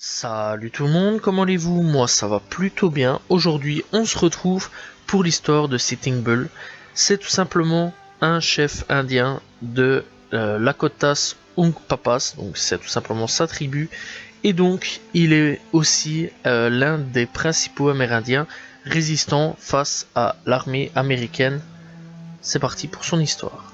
Salut tout le monde, comment allez-vous? Moi ça va plutôt bien. Aujourd'hui on se retrouve pour l'histoire de Sitting Bull. C'est tout simplement un chef indien de Lakotas Ungpapas, donc c'est tout simplement sa tribu. Et donc il est aussi l'un des principaux amérindiens résistants face à l'armée américaine. C'est parti pour son histoire.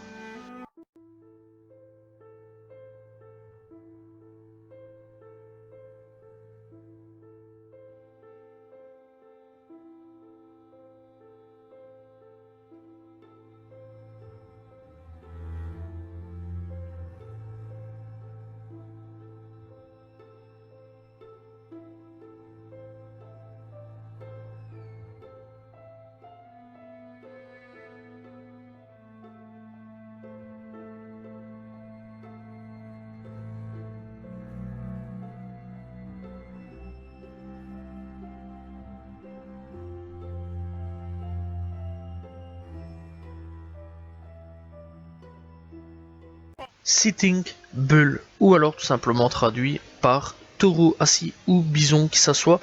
Sitting Bull, ou alors tout simplement traduit par taureau assis ou bison qui s'assoit.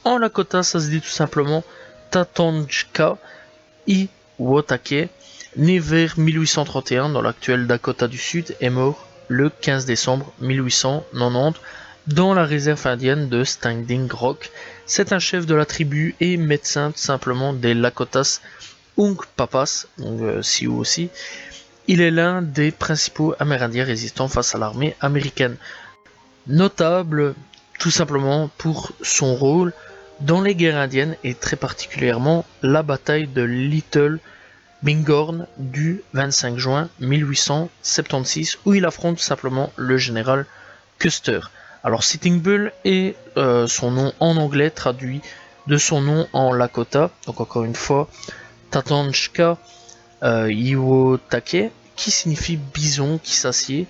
En Lakota, ça se dit tout simplement Tatanjka Iwotake, né vers 1831 dans l'actuel Dakota du Sud, est mort le 15 décembre 1890 dans la réserve indienne de Standing Rock. C'est un chef de la tribu et médecin tout simplement des Lakotas Ungpapas, donc Sioux aussi. Il est l'un des principaux amérindiens résistants face à l'armée américaine. Notable tout simplement pour son rôle dans les guerres indiennes et très particulièrement la bataille de Little Bighorn du 25 juin 1876 où il affronte tout simplement le général Custer. Alors Sitting Bull est son nom en anglais traduit de son nom en Lakota, donc encore une fois Tatanjka Iwotake, qui signifie bison qui s'assied.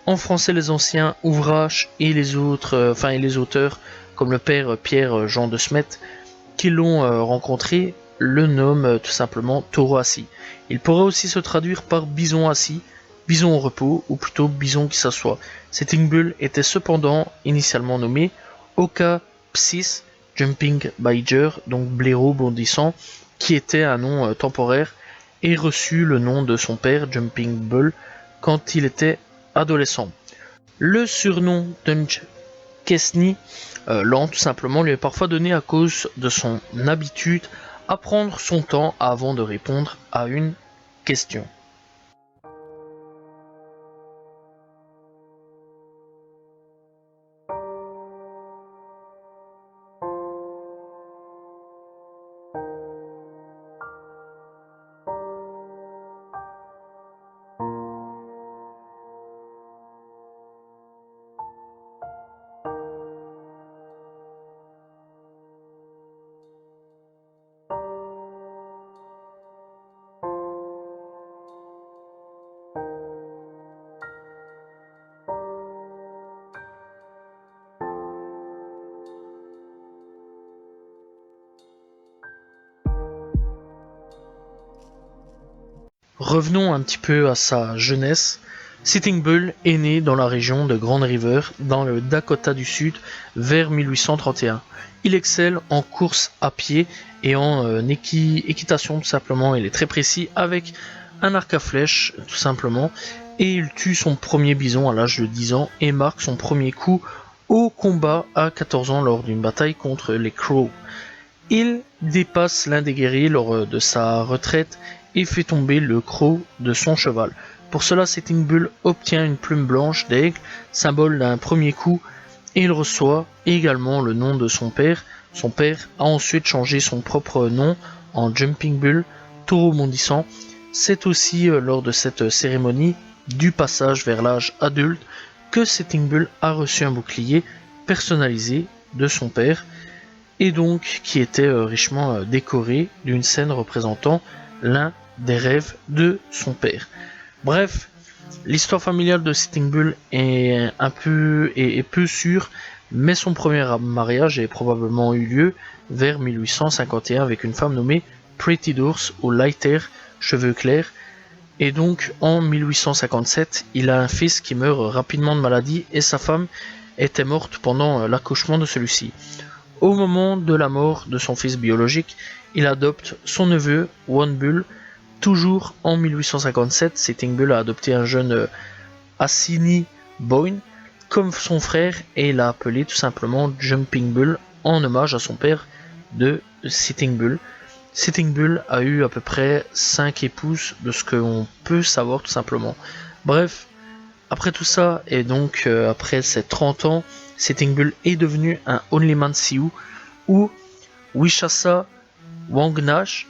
En français, les anciens ouvrages et les autres, et les auteurs, comme le père Pierre Jean de Smet, qui l'ont rencontré, le nomment tout simplement taureau assis. Il pourrait aussi se traduire par bison assis, bison au repos, ou plutôt bison qui s'assoit. Sitting Bull était cependant initialement nommé Oka Psis Jumping Biger, donc blaireau bondissant, qui était un nom temporaire, et reçut le nom de son père, Jumping Bull, quand il était adolescent. Le surnom Kesni, lent tout simplement, lui est parfois donné à cause de son habitude à prendre son temps avant de répondre à une question. Revenons un petit peu à sa jeunesse. Sitting Bull est né dans la région de Grand River, dans le Dakota du Sud, vers 1831. Il excelle en course à pied et en équitation tout simplement. Il est très précis avec un arc à flèche tout simplement. Et il tue son premier bison à l'âge de 10 ans et marque son premier coup au combat à 14 ans lors d'une bataille contre les Crows. Il dépasse l'un des guerriers lors de sa retraite et fait tomber le croc de son cheval. Pour cela, Sitting Bull obtient une plume blanche d'aigle, symbole d'un premier coup, et il reçoit également le nom de son père. Son père a ensuite changé son propre nom en Jumping Bull, taureau bondissant. C'est aussi lors de cette cérémonie du passage vers l'âge adulte que Sitting Bull a reçu un bouclier personnalisé de son père et donc qui était richement décoré d'une scène représentant l'un des rêves de son père. Bref, l'histoire familiale de Sitting Bull est peu sûre, mais son premier mariage a probablement eu lieu vers 1851 avec une femme nommée Pretty Doors ou Light Hair, cheveux clairs. Et donc en 1857, il a un fils qui meurt rapidement de maladie et sa femme était morte pendant l'accouchement de celui-ci. Au moment de la mort de son fils biologique, il adopte son neveu, One Bull. Toujours en 1857, Sitting Bull a adopté un jeune Assini Boyne comme son frère et l'a appelé tout simplement Jumping Bull en hommage à son père de Sitting Bull. Sitting Bull a eu à peu près 5 épouses de ce qu'on peut savoir tout simplement. Bref, après tout ça, et donc après ses 30 ans, Sitting Bull est devenu un Only Man Sioux ou Wishasa Wangnash.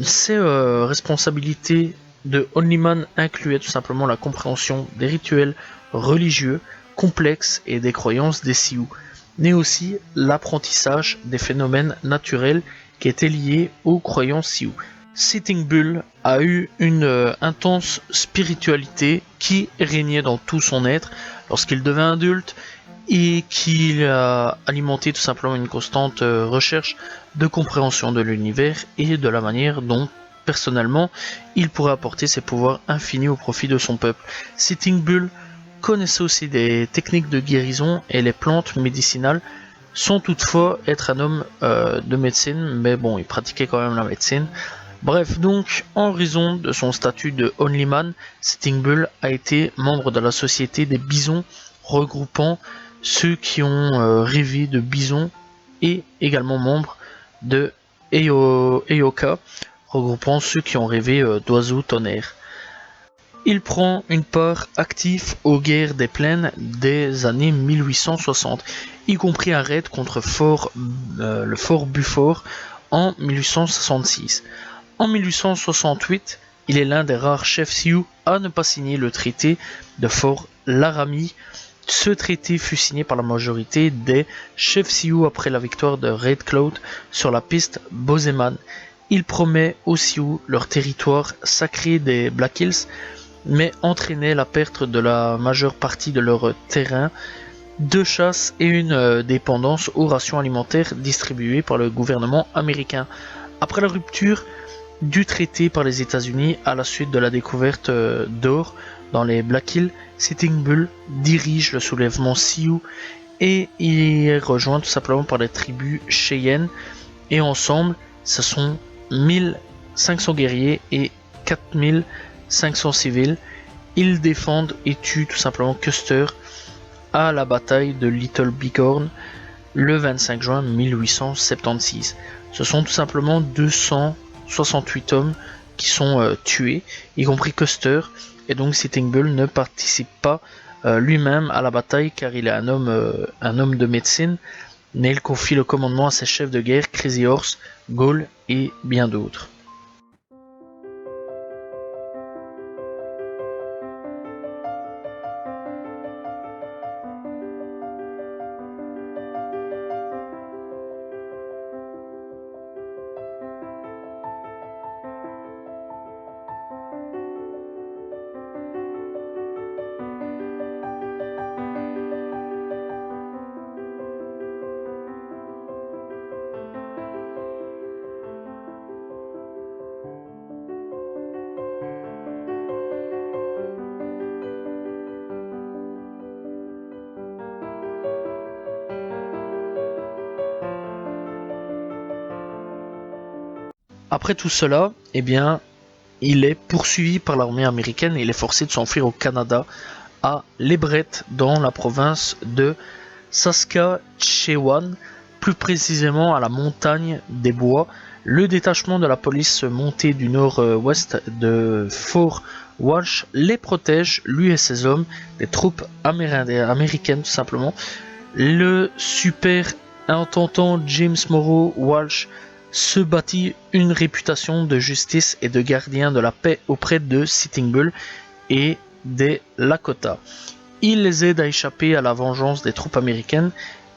Ses responsabilités de Only Man incluaient tout simplement la compréhension des rituels religieux complexes et des croyances des Sioux, mais aussi l'apprentissage des phénomènes naturels qui étaient liés aux croyances Sioux. Sitting Bull a eu une intense spiritualité qui régnait dans tout son être lorsqu'il devint adulte et qui a alimenté tout simplement une constante recherche de compréhension de l'univers et de la manière dont personnellement il pourrait apporter ses pouvoirs infinis au profit de son peuple. Sitting Bull connaissait aussi des techniques de guérison et les plantes médicinales, sans toutefois être un homme de médecine, mais bon, il pratiquait quand même la médecine. Bref, donc, en raison de son statut de Only Man, Sitting Bull a été membre de la Société des Bisons, regroupant ceux qui ont rêvé de bisons, et également membre de Eoka, regroupant ceux qui ont rêvé d'oiseaux tonnerres. Il prend une part active aux guerres des plaines des années 1860, y compris un raid contre le fort Beaufort en 1866. En 1868, il est l'un des rares chefs Sioux à ne pas signer le traité de Fort Laramie. Ce traité fut signé par la majorité des chefs Sioux après la victoire de Red Cloud sur la piste Bozeman. Il promet aux Sioux leur territoire sacré des Black Hills, mais entraînait la perte de la majeure partie de leur terrain de chasse et une dépendance aux rations alimentaires distribuées par le gouvernement américain. Après la rupture du traité par les États-Unis à la suite de la découverte d'or dans les Black Hills, Sitting Bull dirige le soulèvement Sioux et il est rejoint tout simplement par les tribus Cheyenne, et ensemble ce sont 1500 guerriers et 4500 civils. Ils défendent et tuent tout simplement Custer à la bataille de Little Bighorn le 25 juin 1876. Ce sont tout simplement 268 hommes qui sont tués, y compris Custer, et donc Sitting Bull ne participe pas lui-même à la bataille car il est un homme de médecine, mais il confie le commandement à ses chefs de guerre Crazy Horse, Gaulle et bien d'autres. Après tout cela, eh bien, il est poursuivi par l'armée américaine et il est forcé de s'enfuir au Canada, à Lebrett, dans la province de Saskatchewan, plus précisément à la montagne des Bois. Le détachement de la police montée du nord-ouest de Fort Walsh les protège, lui et ses hommes, des troupes américaines tout simplement. Le superintendant James Morrow Walsh se bâtit une réputation de justice et de gardien de la paix auprès de Sitting Bull et des Lakota. Il les aide à échapper à la vengeance des troupes américaines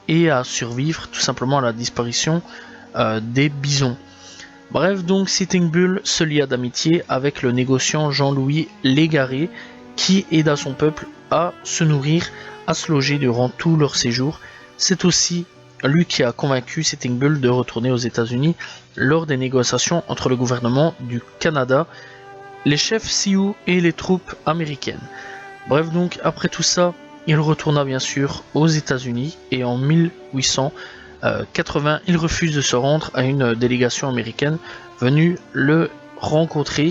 et à survivre tout simplement à la disparition des bisons. Bref, donc Sitting Bull se lia d'amitié avec le négociant Jean-Louis Légaré qui aida son peuple à se nourrir, à se loger durant tout leur séjour. C'est aussi lui qui a convaincu Sitting Bull de retourner aux États-Unis lors des négociations entre le gouvernement du Canada, les chefs Sioux et les troupes américaines. Bref, donc après tout ça, il retourna bien sûr aux États-Unis et en 1880, il refuse de se rendre à une délégation américaine venue le rencontrer.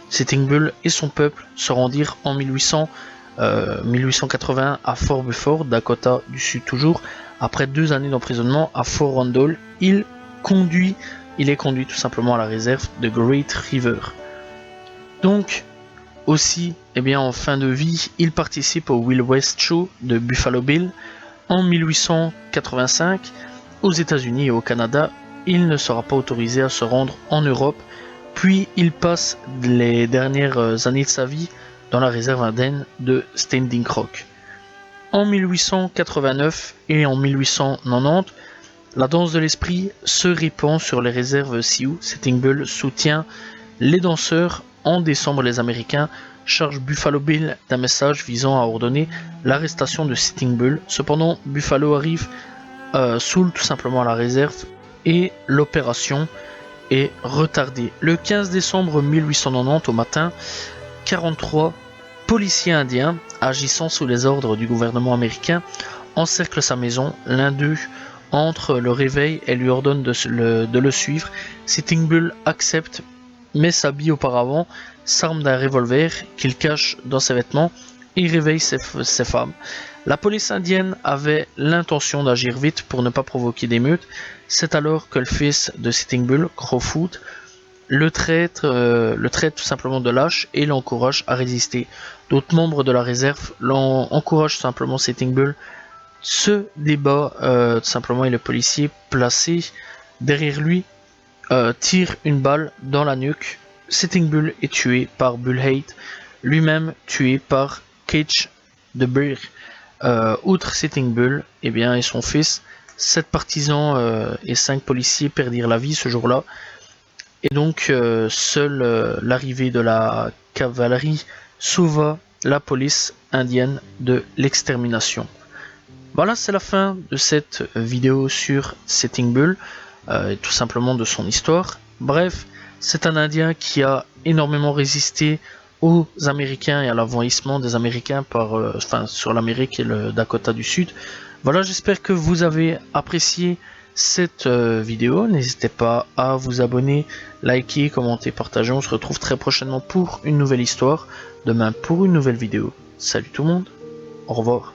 Sitting Bull et son peuple se rendirent en 1880 à Fort Beaufort, Dakota du Sud toujours. Après 2 années d'emprisonnement à Fort Randall, il est conduit tout simplement à la réserve de Great River. Donc, aussi, en fin de vie, il participe au Wild West Show de Buffalo Bill. En 1885, aux États-Unis et au Canada, il ne sera pas autorisé à se rendre en Europe, puis il passe les dernières années de sa vie dans la réserve indienne de Standing Rock. En 1889 et en 1890, la danse de l'esprit se répand sur les réserves Sioux. Sitting Bull soutient les danseurs. En décembre, les Américains chargent Buffalo Bill d'un message visant à ordonner l'arrestation de Sitting Bull. Cependant, Buffalo arrive saoule tout simplement à la réserve et l'opération est retardée. Le 15 décembre 1890 au matin, 43 policiers indiens agissant sous les ordres du gouvernement américain encerclent sa maison. L'un d'eux entre le réveil et lui ordonne de le suivre. Sitting Bull accepte mais s'habille auparavant, s'arme d'un revolver qu'il cache dans ses vêtements et réveille ses femmes. La police indienne avait l'intention d'agir vite pour ne pas provoquer d'émeute. C'est alors que le fils de Sitting Bull, Crowfoot, le traite tout simplement de lâche et l'encourage à résister. D'autres membres de la réserve encouragent simplement Sitting Bull. Ce débat, tout simplement, et le policier placé derrière lui tire une balle dans la nuque. Sitting Bull est tué par Bullhead, lui-même tué par Cage de Bear. Outre Sitting Bull et son fils, 7 partisans et 5 policiers perdirent la vie ce jour-là. Et donc seule l'arrivée de la cavalerie sauva la police indienne de l'extermination. Voilà, c'est la fin de cette vidéo sur Sitting Bull, et tout simplement de son histoire. Bref, c'est un Indien qui a énormément résisté aux Américains et à l'envahissement des Américains sur l'Amérique et le Dakota du Sud. Voilà, j'espère que vous avez apprécié cette vidéo. N'hésitez pas à vous abonner, liker, commenter, partager. On se retrouve très prochainement pour une nouvelle histoire. Demain pour une nouvelle vidéo. Salut tout le monde, au revoir.